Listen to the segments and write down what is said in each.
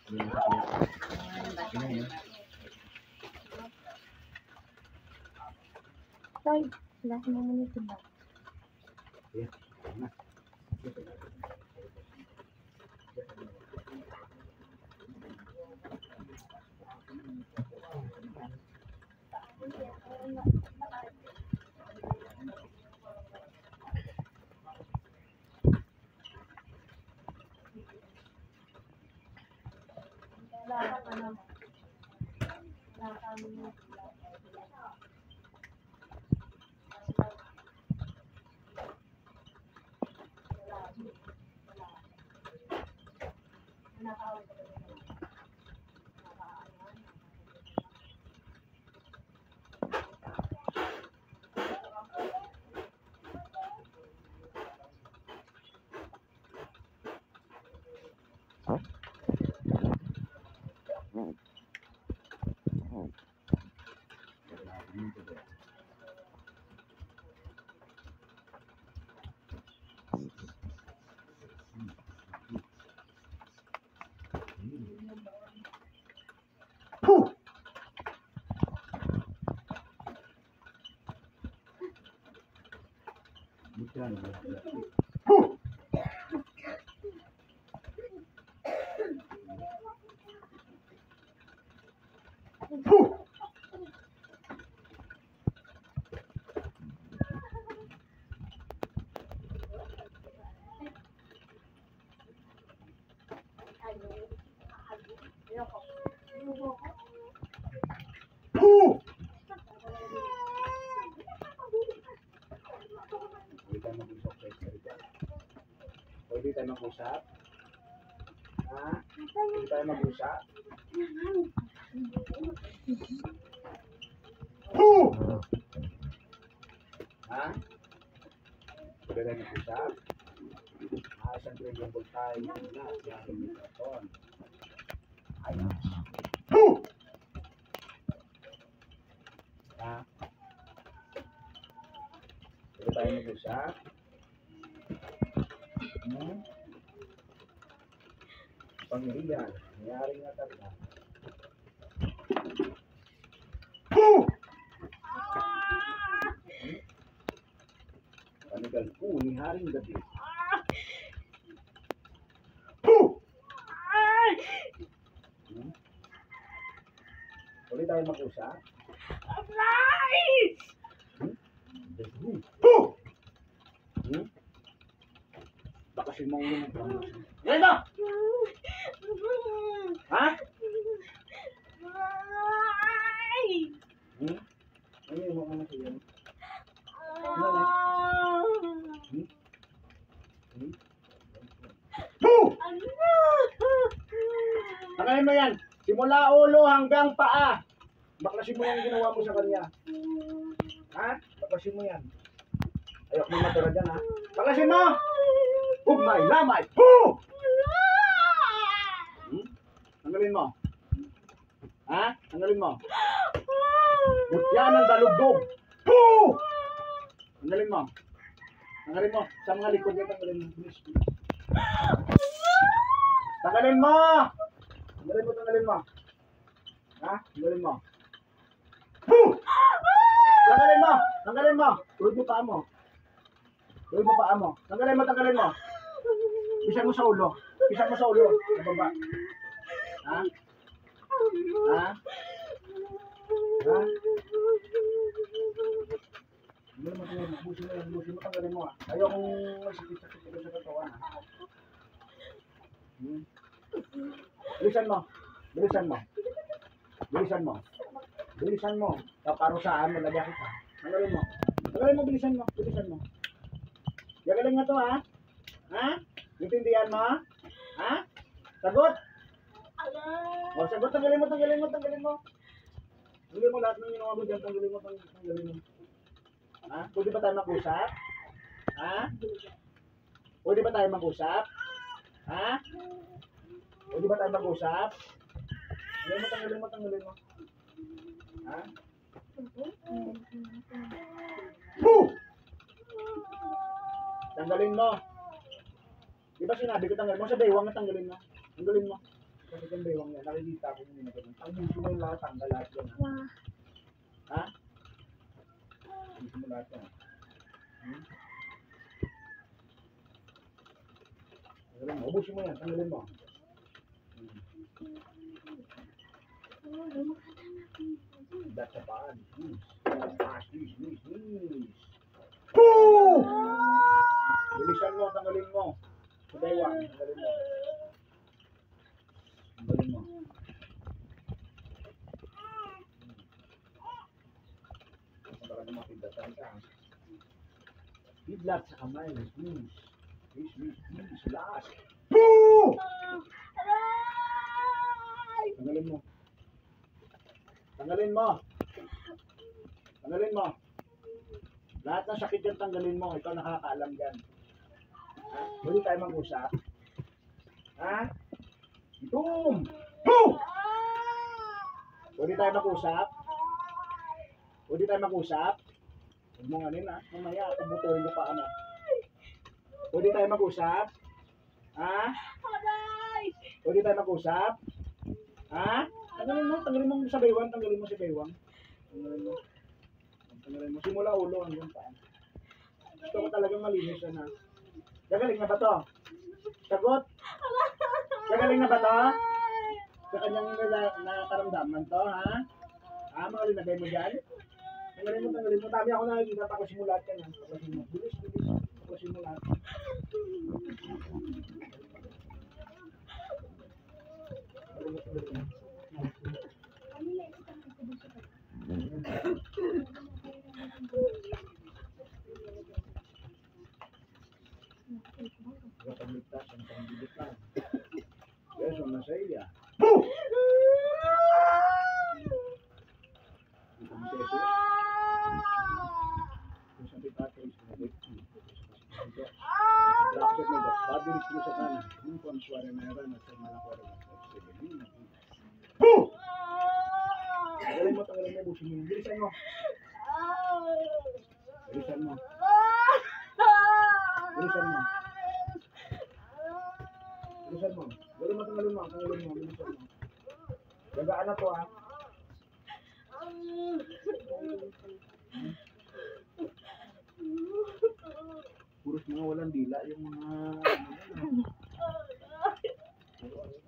Tay, lahat mo muna ito ba? Pwede tayo mag-usap? Ha? Pwede tayo mag-usap? Ha? Pwede tayo mag-usap? Siyempre yung tayo na siya yung mikrofon. Ayos. Ha? Pwede tayo mag-usap? Pamilya, nangyari nga talaga. Panigal ko ni Haring Gabi. Pwede tayo mag-usap? Bakasin mo yung yan na! Ha? Ano yung mga natin yan? Tanggalin mo yan! Simula ulo hanggang paa! Baklasin mo yung ginawa mo sa kanya. Ha? Baklasin mo yan. Ayok mo matira dyan ha. Baklasin mo! Ugmay, lamay! Tanggalin mo. Ha? Tanggalin mo. Butyan ng dalugdog. Tanggalin mo. Tanggalin mo. Sa mga likod niya, tanggalin mo. Tanggalin mo! Tanggalin mo, tanggalin mo. Ha? Tanggalin mo. Tanggalin mo! Tanggalin mo! Tulog mo paa mo. Tulog mo paa mo. Tanggalin mo, tanggalin mo. Pisan mo sa ulo. Pisan mo sa ulo. Sa baba. Ha? Ha? Ha? Hindi mo ito. Busin mo, tanggalin mo. Ayaw kong masakit-sakit sa katawan. Bilisan mo. Bilisan mo. Bilisan mo. Bilisan mo. Kaparusaan mo. Lagyan kita. Tanggalin mo. Tanggalin mo. Bilisan mo. Bilisan mo. Gagaling nga to ha? Ha? Intindihan mo? Ha? Sagot? O, sagot. Tanggalin mo. Tanggalin mo. Tanggalin mo. Tanggalin mo lahat ng ginawa mo dyan. Tanggalin mo. Tanggalin mo. Ha? Pwede ba tayo mag-usap? Ha? Pwede ba tayo mag-usap? Ha? Pwede ba tayo mag-usap? Tanggalin mo. Tanggalin mo. Ha? Tanggalin mo. Di ba sinabi ko tanggalin mo? Sa baywang na tanggalin mo. Tanggalin mo. Kasi kang baywang. Nakikita ko yung ganun. Ang gusto mo yung lahat, tanggal lahat yan. Ha? Gusto mo lahat yan. Tanggalin mo. Ubusin mo yan. Tanggalin mo. That's a bad. Poo! Bilisan mo, tanggalin mo. Sabaywang, tanggalin mo. Tanggalin mo. Para mapindatan ka. Bidlat sa kamay. Last. Poo! Tanggalin mo. Tanggalin mo. Tanggalin mo. Lahat ng sakit yan, tanggalin mo. Ikaw nakakaalam yan. Ha? Pwede tayo mag-usap? Ha? Itom! Poo! Pwede tayo mag-usap? Pwede tayo mag-usap? Huwag mo nga rin, ha? Mamaya, pubutuhin mo pa ano. Pwede tayo mag-usap? Ha? Pwede tayo mag-usap? Ha? Tanggalin mo sa baywang, tanggalin mo si baywang. Tanggalin mo. Tanggalin mo. Simula ulo hanggang paan. Gusto ko talagang malinis yan, ha? Gagaling na ba to? Sagot? Gagaling na ba to? Sa kanyang nakaramdaman to, ha? Ha? Mga linagay mo dyan? Tanggalin mo. Dami ako nakikita. Tapusin mo lahat yan, ha? Tapusin mo. Bilis. Tapusin mo lahat. Pagligtas ang pangbibitan. Yeso na sa iya. Boom! Ito si Jesus. Kung sa pitate is nag-eki. Lakot na ba? Pabilis mo sa kanan. Yung konsuare na yaran at sa malakwara na sa Evangelina. Boom! Tanggalin mo. Busin mo. Bilisan mo. Bilisan mo. Tanggalin mo. Bilisan mo. Gagaan na to, ha? Puros mga walang dila yung mga...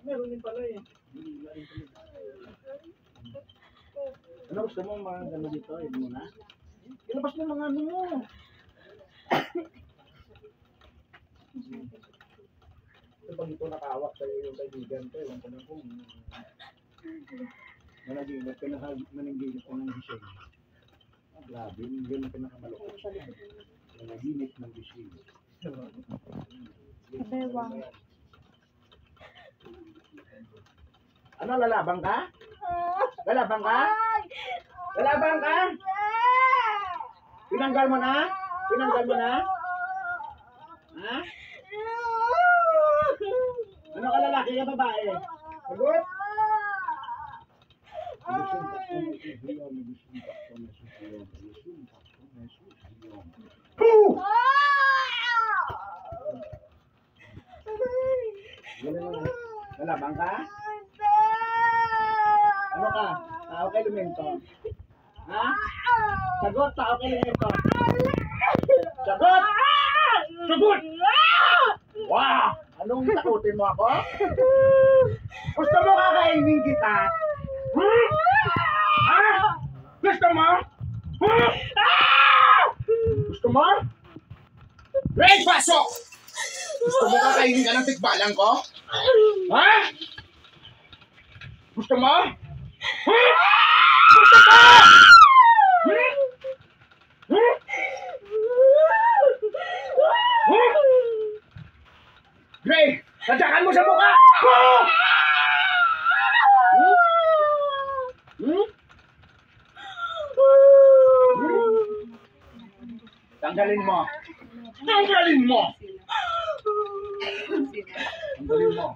Meron din pala eh. Dila rin pala. Ano gusto mo mga gano'n dito? Yun muna. Ilabas mo mga ano mo. Ito pag ito nakawak sa'yo yung kaibigan ko, ewan ko na kung managinip ka na maningginip ko ng gising. Grabe, yun ang pinakamalukot. Managinip ng gising. Sabaywang. Ano, lalabang ka? Lalabang ka? Lalabang ka? Pinanggal mo na? Ha? Ano ka lalaki ka babae? Sagot? Poo! Lalabang ka? Ano ka? Tao kay Lumento? Ha? Sagot, tao kay Lumento. Sagot! Sagot! Wow! Anong takutin mo ako? Gusto mo kakainin kita? Ha? Gusto mo? Gusto mo? Ray, pasok! Gusto mo kakainin ka ng tikbalang ko? Ha? Gusto mo? Gusto mo? Gray, tadyakan mo sa mukha! Tanggalin mo. Tanggalin mo. Tanggalin mo.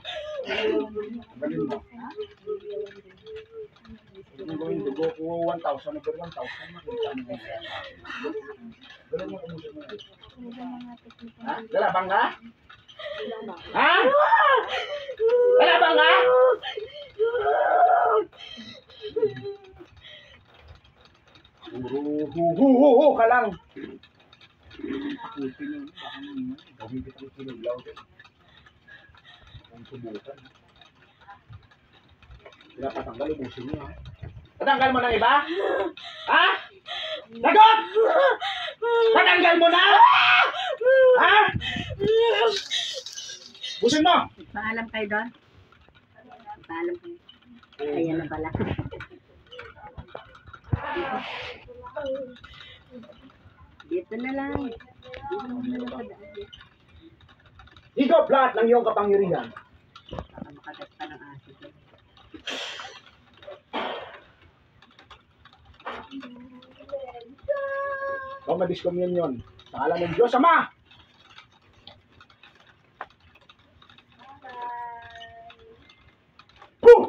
Tanggalin mo. Kung gawin dugo ko 1,000, nagawin 1,000, makita mo yung kaya sa akin. Galing mo kumusin mo. Ha? Lalabang ka? Ha? Lalabang ka? Naghuhuhuhu ka lang. Takutin yun. Baka naman. Gawin kitang sinulaw din. Ang subukan. Pinapatanggal, ubusin niyo ha. Patanggal mo ng iba? Ha? Lagot! Patanggal mo na! Ha? Busin mo! Paalam kayo doon? Paalam kayo. Ayan na pala. Dito na lang. Dito na lang padaan. Higop lahat ng iyong kapangyarihan. Baka makagat pa ng aso. Ikaw madiskommunion. Sa ngalan ng Diyos Ama! Puh!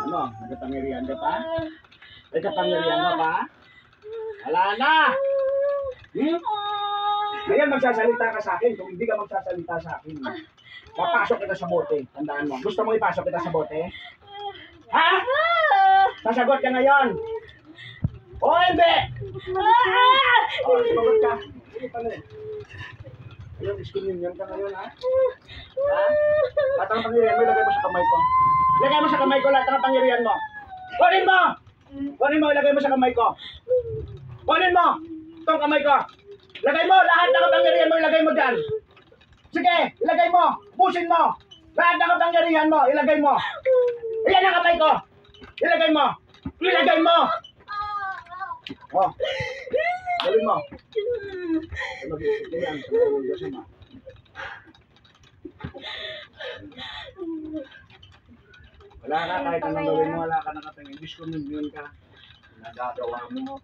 Ano? Nagkapangyarihan ka pa? Nagkapangyarihan ka pa? Wala na! Ngayon magsasalita ka sa akin. Kung hindi ka magsasalita sa akin, papasok kita sa bote. Tandaan mo. Gusto mo ipasok kita sa bote? Ha? Sasagot ka ngayon. O hindi! O, sumagot ka. Sige pala eh. Ayun, discrimination ka ngayon ha? Ha? Lahat ng pangyarihan mo, ilagay mo sa kamay ko. Ilagay mo sa kamay ko lahat ng pangyarihan mo. Kunin mo! Kunin mo, ilagay mo sa kamay ko. Kunin mo! Itong kamay ko. Ilagay mo, lahat ng kapangyarihan mo, ilagay mo dyan. Sige, ilagay mo. Pusin mo. Lahat ng kapangyarihan mo, ilagay mo. Iyan ang kamay ko. Ilagay mo. Ilagay mo. Oh. Gawin mo. Mag-isip yan. Wala ka, kahit anong gawin mo, wala ka nakatingin. Discrimination ka. Nagagawa mo.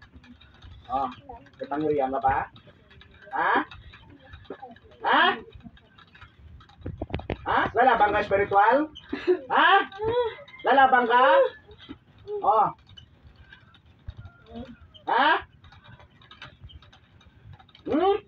Oh, kapangyarihan ka pa? Ha? Ha? Ha? Lalabang ka spiritual? Ha? Lalabang ka? Oh. Ha? Hmm?